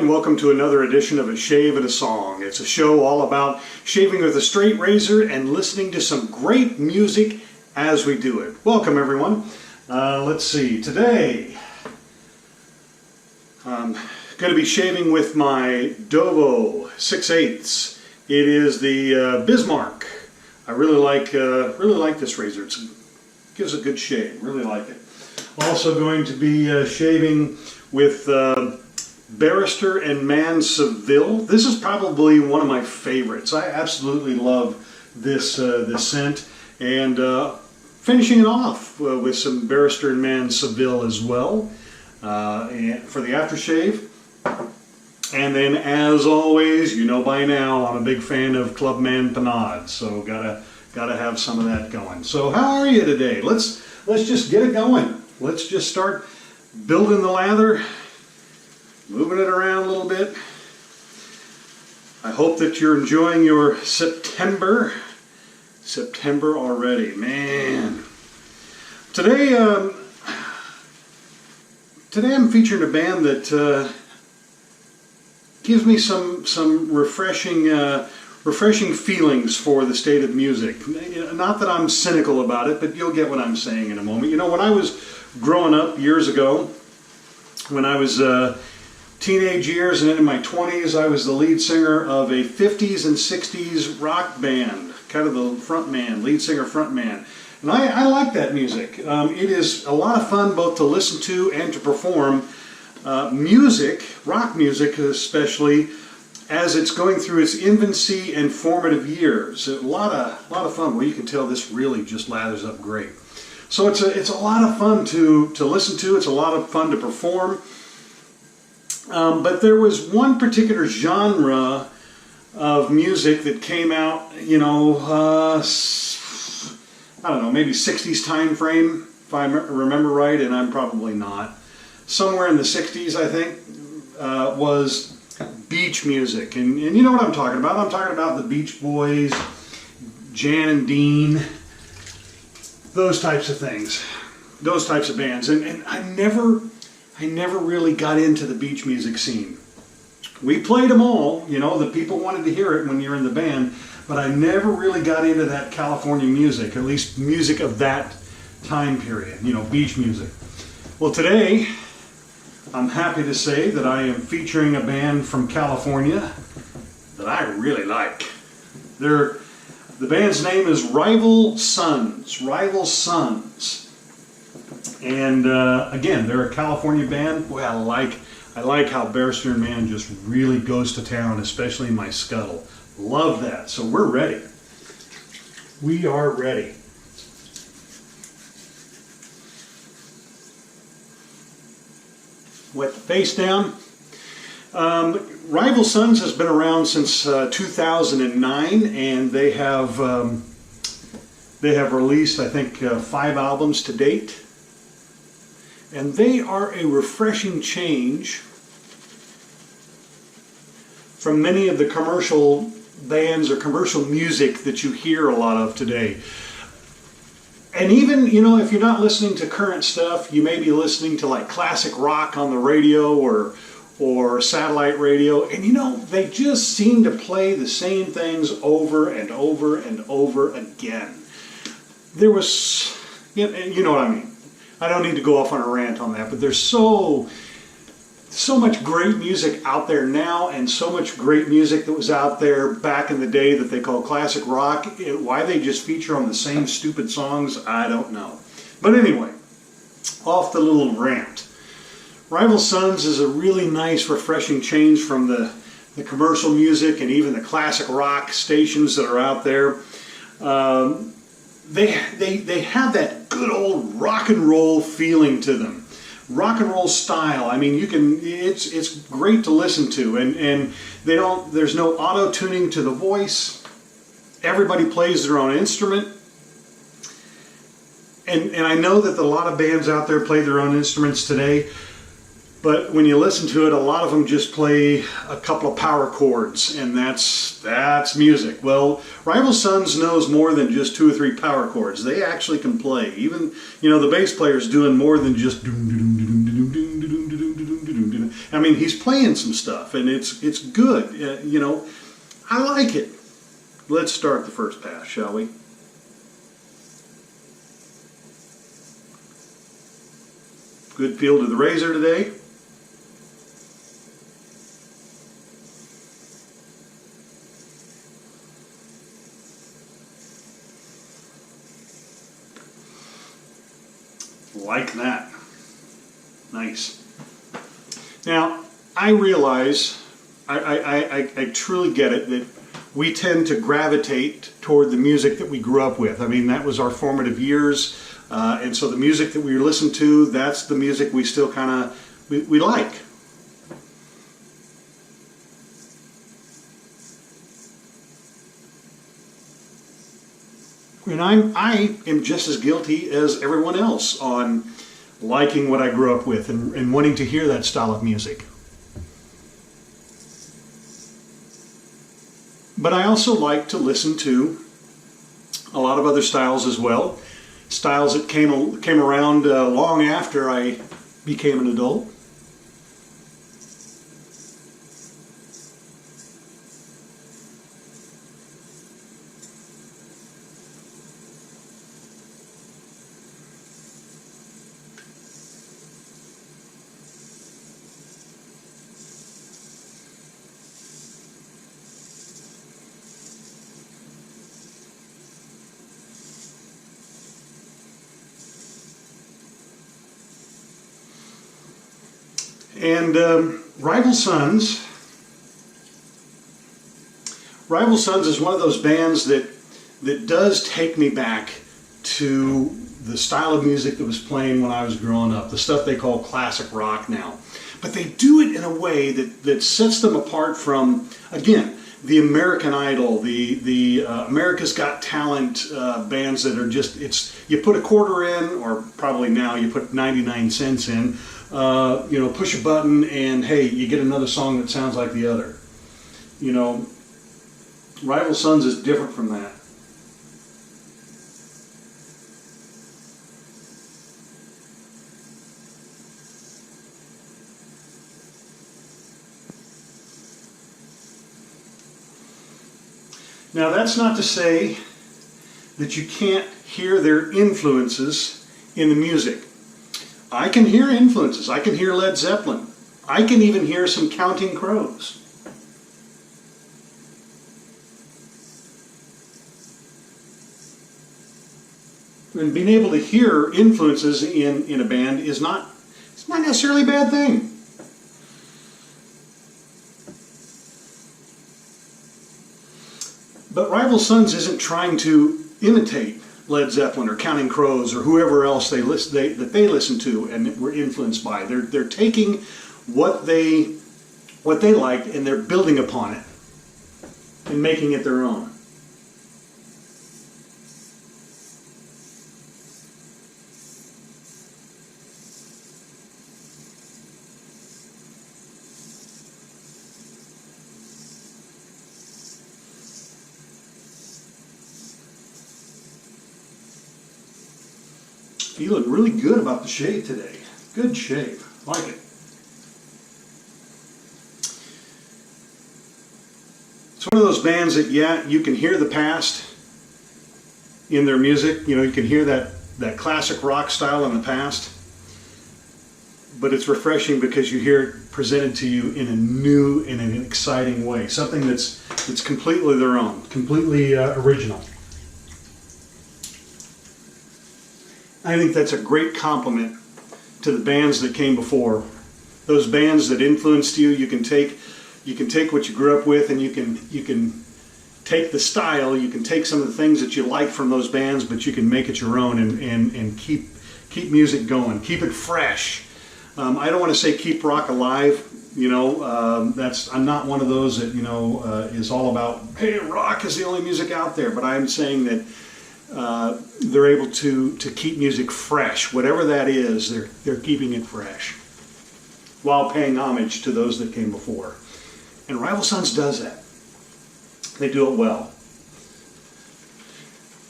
and welcome to another edition of A Shave and a Song. It's a show all about shaving with a straight razor and listening to some great music as we do it. Welcome everyone. Let's see, today I'm going to be shaving with my Dovo 6/8. It is the Bismarck. I really like this razor. It gives a good shave, really like it. Also going to be shaving with Barrister and Mann Seville. This is probably one of my favorites. I absolutely love this scent, and finishing it off with some Barrister and Mann Seville as well and for the aftershave. And then, as always, you know by now, I'm a big fan of Clubman Pinaud, so gotta have some of that going. So how are you today? Let's just get it going. Let's just start building the lather, moving it around a little bit. I hope that you're enjoying your September. September already, man. Today I'm featuring a band that gives me some refreshing feelings for the state of music. Not that I'm cynical about it, but you'll get what I'm saying in a moment. You know, when I was growing up years ago, when I was teenage years and in my 20s, I was the lead singer of a 50s and 60s rock band, kind of the front man, lead singer front man. And I like that music. It is a lot of fun both to listen to and to perform music, rock music especially, as it's going through its infancy and formative years. A lot of fun. Well, you can tell this really just lathers up great. So it's a lot of fun to listen to. It's a lot of fun to perform. But there was one particular genre of music that came out, you know, I don't know, maybe 60s time frame, if I remember right, and I'm probably not. Somewhere in the 60s, I think, was beach music. And you know what I'm talking about. I'm talking about the Beach Boys, Jan and Dean, those types of things, those types of bands. And I never really got into the beach music scene. We played them all, you know, the people wanted to hear it when you're in the band, but I never really got into that California music, at least music of that time period, you know, beach music. Well, today, I'm happy to say that I am featuring a band from California that I really like. The band's name is Rival Sons. Rival Sons. And again, they're a California band. Boy, I like how Barrister and Mann just really goes to town, especially in my scuttle. Love that. So we're ready. We are ready. Wet the face down. Rival Sons has been around since 2009, and they have released, I think, 5 albums to date. And they are a refreshing change from many of the commercial bands or commercial music that you hear a lot of today. And even, you know, if you're not listening to current stuff, you may be listening to like classic rock on the radio or satellite radio, and you know, they just seem to play the same things over and over and over again. There was, you know what I mean. I don't need to go off on a rant on that, but there's so much great music out there now, and so much great music that was out there back in the day that they call classic rock. Why they just feature on the same stupid songs, I don't know. But anyway, off the little rant. Rival Sons is a really nice, refreshing change from the commercial music and even the classic rock stations that are out there. They have that good old rock and roll feeling to them. Rock and roll style. I mean, it's great to listen to, and there's no auto tuning to the voice. Everybody plays their own instrument. And I know that a lot of bands out there play their own instruments today, but when you listen to it, a lot of them just play a couple of power chords, and that's music. Well, Rival Sons knows more than just 2 or 3 power chords. They actually can play. Even, you know, the bass player's doing more than just doom, doom, doom, doom, doom, doom, doom, doom, doom, doom, doom, doom. I mean, he's playing some stuff, and it's good. You know, I like it. Let's start the first pass, shall we? Good feel to the razor today. Like that. Nice. Now, I realize, I truly get it, that we tend to gravitate toward the music that we grew up with. I mean, that was our formative years, and so the music that we listen to, that's the music we still kind of, we like. And I am just as guilty as everyone else on liking what I grew up with and wanting to hear that style of music. But I also like to listen to a lot of other styles as well. Styles that came around long after I became an adult. And Rival Sons is one of those bands that does take me back to the style of music that was playing when I was growing up, the stuff they call classic rock now. But they do it in a way that sets them apart from, again, the American Idol, the America's Got Talent bands that are just, you put a quarter in, or probably now you put 99 cents in, you know, push a button and hey, you get another song that sounds like the other. You know, Rival Sons is different from that. Now, that's not to say that you can't hear their influences in the music. I can hear influences. I can hear Led Zeppelin. I can even hear some Counting Crows. And being able to hear influences in a band is not necessarily a bad thing. But Rival Sons isn't trying to imitate Led Zeppelin or Counting Crows or whoever else that they listen to and were influenced by. They're taking what they liked and they're building upon it and making it their own. Feeling really good about the shave today. Good shave. Like it. It's one of those bands that, yeah, you can hear the past in their music. You know, you can hear that classic rock style in the past. But it's refreshing because you hear it presented to you in a new and an exciting way. Something that's completely their own, completely original. I think that's a great compliment to the bands that came before. Those bands that influenced you, you can take what you grew up with and you can take the style, you can take some of the things that you like from those bands, but you can make it your own and keep music going, keep it fresh. I don't want to say keep rock alive, you know, I'm not one of those that, you know, is all about, hey, rock is the only music out there, but I'm saying that they're able to keep music fresh. Whatever that is, they're keeping it fresh while paying homage to those that came before. And Rival Sons does that. They do it well.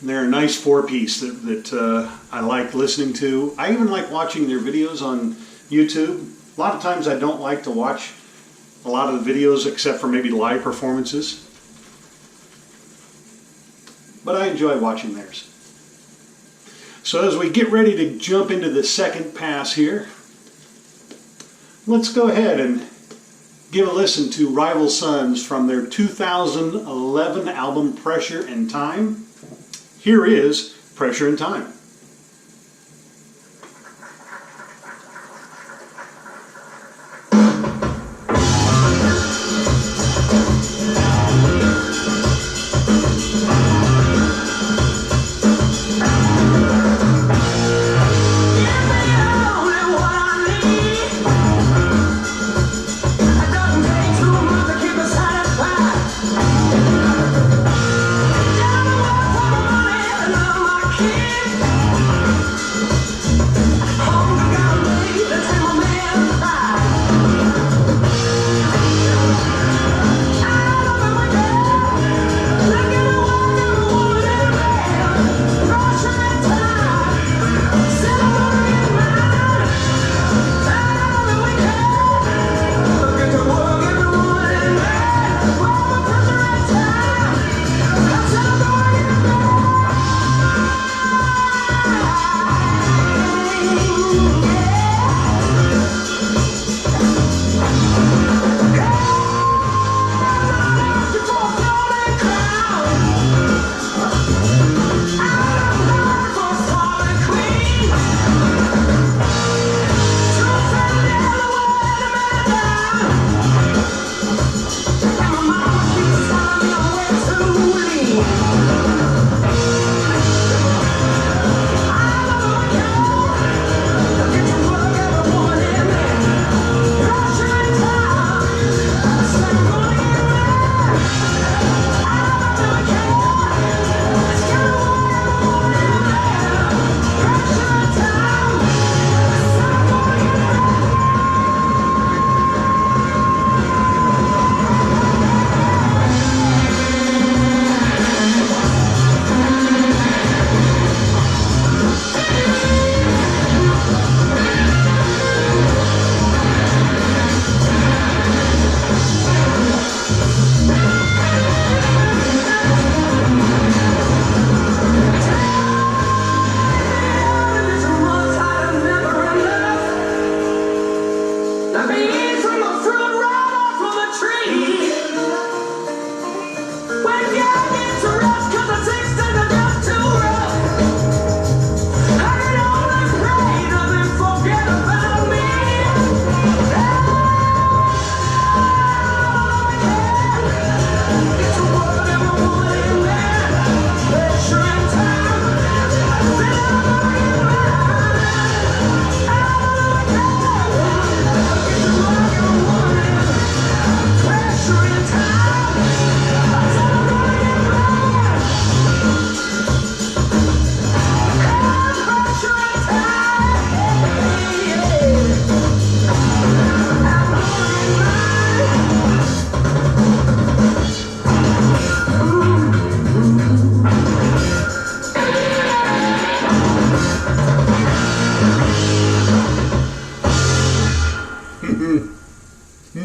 And they're a nice four-piece that I like listening to. I even like watching their videos on YouTube. A lot of times I don't like to watch a lot of the videos except for maybe live performances, but I enjoy watching theirs. So as we get ready to jump into the second pass here, let's go ahead and give a listen to Rival Sons from their 2011 album Pressure and Time. Here is Pressure and Time.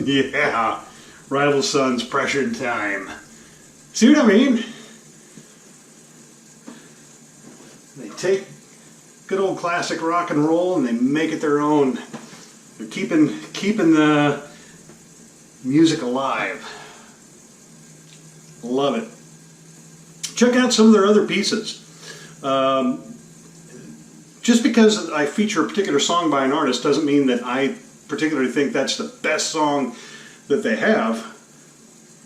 Yeah, Rival Sons, Pressure and Time. See what I mean? They take good old classic rock and roll and they make it their own. They're keeping the music alive. Love it. Check out some of their other pieces. Just because I feature a particular song by an artist doesn't mean that I particularly think that's the best song that they have.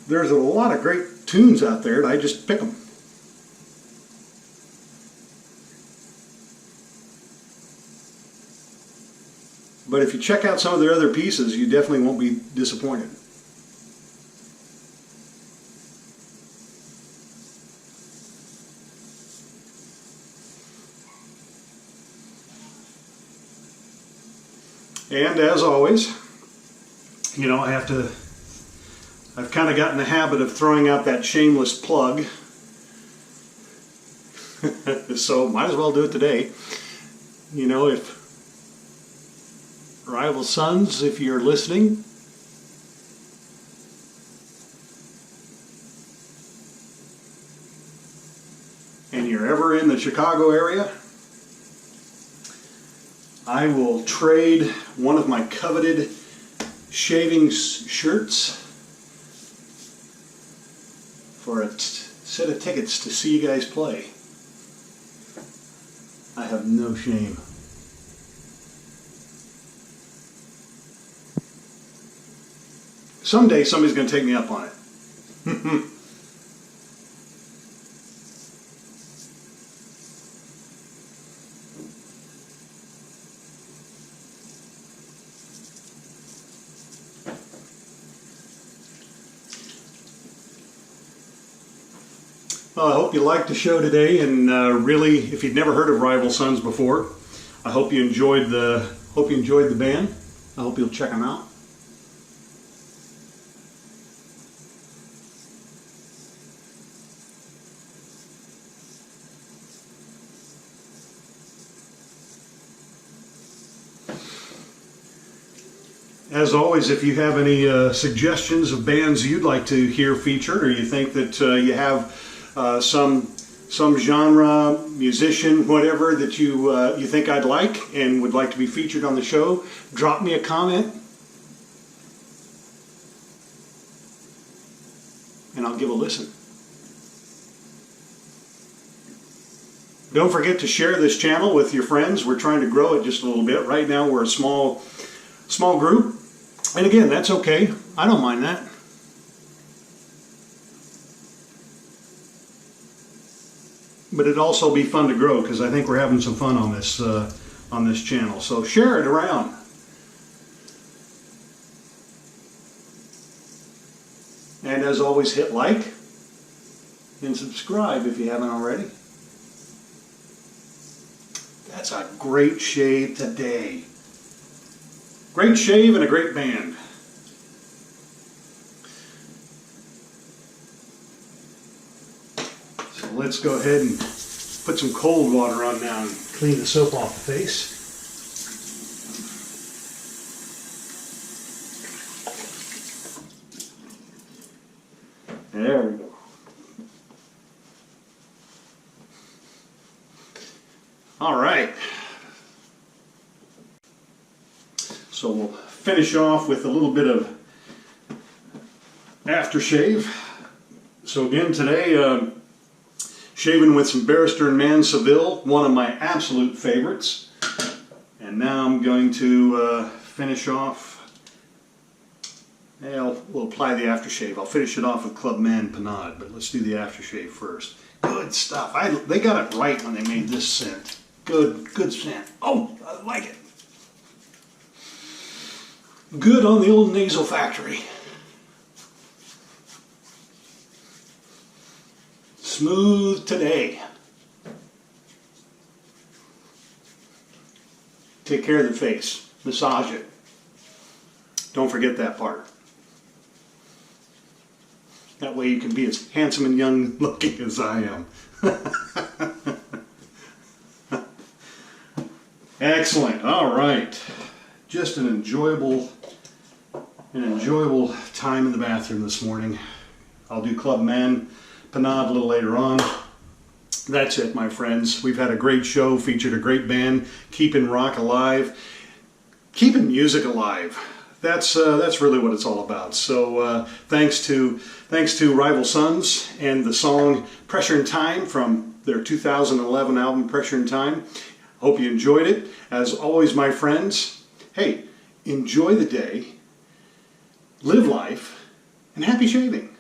There's a lot of great tunes out there and I just pick them. But if you check out some of their other pieces, you definitely won't be disappointed. And as always, you know, I've kind of gotten the habit of throwing out that shameless plug. So might as well do it today. You know, if Rival Sons, if you're listening, and you're ever in the Chicago area, I will trade one of my coveted shavings shirts for a set of tickets to see you guys play. I have no shame. Someday somebody's going to take me up on it. Well, I hope you liked the show today, and really, if you'd never heard of Rival Sons before, I hope you enjoyed the band. I hope you'll check them out. As always, if you have any suggestions of bands you'd like to hear featured, or you think that you have some genre, musician, whatever that you think I'd like and would like to be featured on the show, drop me a comment and I'll give a listen. Don't forget to share this channel with your friends. We're trying to grow it just a little bit. Right now we're a small group, and again, that's okay. I don't mind that. But it'd also be fun to grow, because I think we're having some fun on this channel. So share it around. And as always, hit like and subscribe if you haven't already. That's a great shave today. Great shave and a great band. So let's go ahead and put some cold water on now and clean the soap off the face. There we go. All right. So we'll finish off with a little bit of aftershave. So again today, shaving with some Barrister and Mann Seville, one of my absolute favorites. And now I'm going to finish off. We'll apply the aftershave. I'll finish it off with Clubman Pinaud, but let's do the aftershave first. Good stuff. They got it right when they made this scent. Good scent. Oh, I like it. Good on the old nasal factory. Smooth today. Take care of the face. Massage it. Don't forget that part. That way you can be as handsome and young looking as I am. Excellent. All right. Just an enjoyable time in the bathroom this morning. I'll do Clubman Pinaud a little later on. That's it, my friends. We've had a great show, featured a great band, keeping rock alive, keeping music alive. That's really what it's all about. So thanks to Rival Sons and the song Pressure in Time from their 2011 album Pressure in Time. Hope you enjoyed it. As always, my friends, hey, enjoy the day, live life, and happy shaving.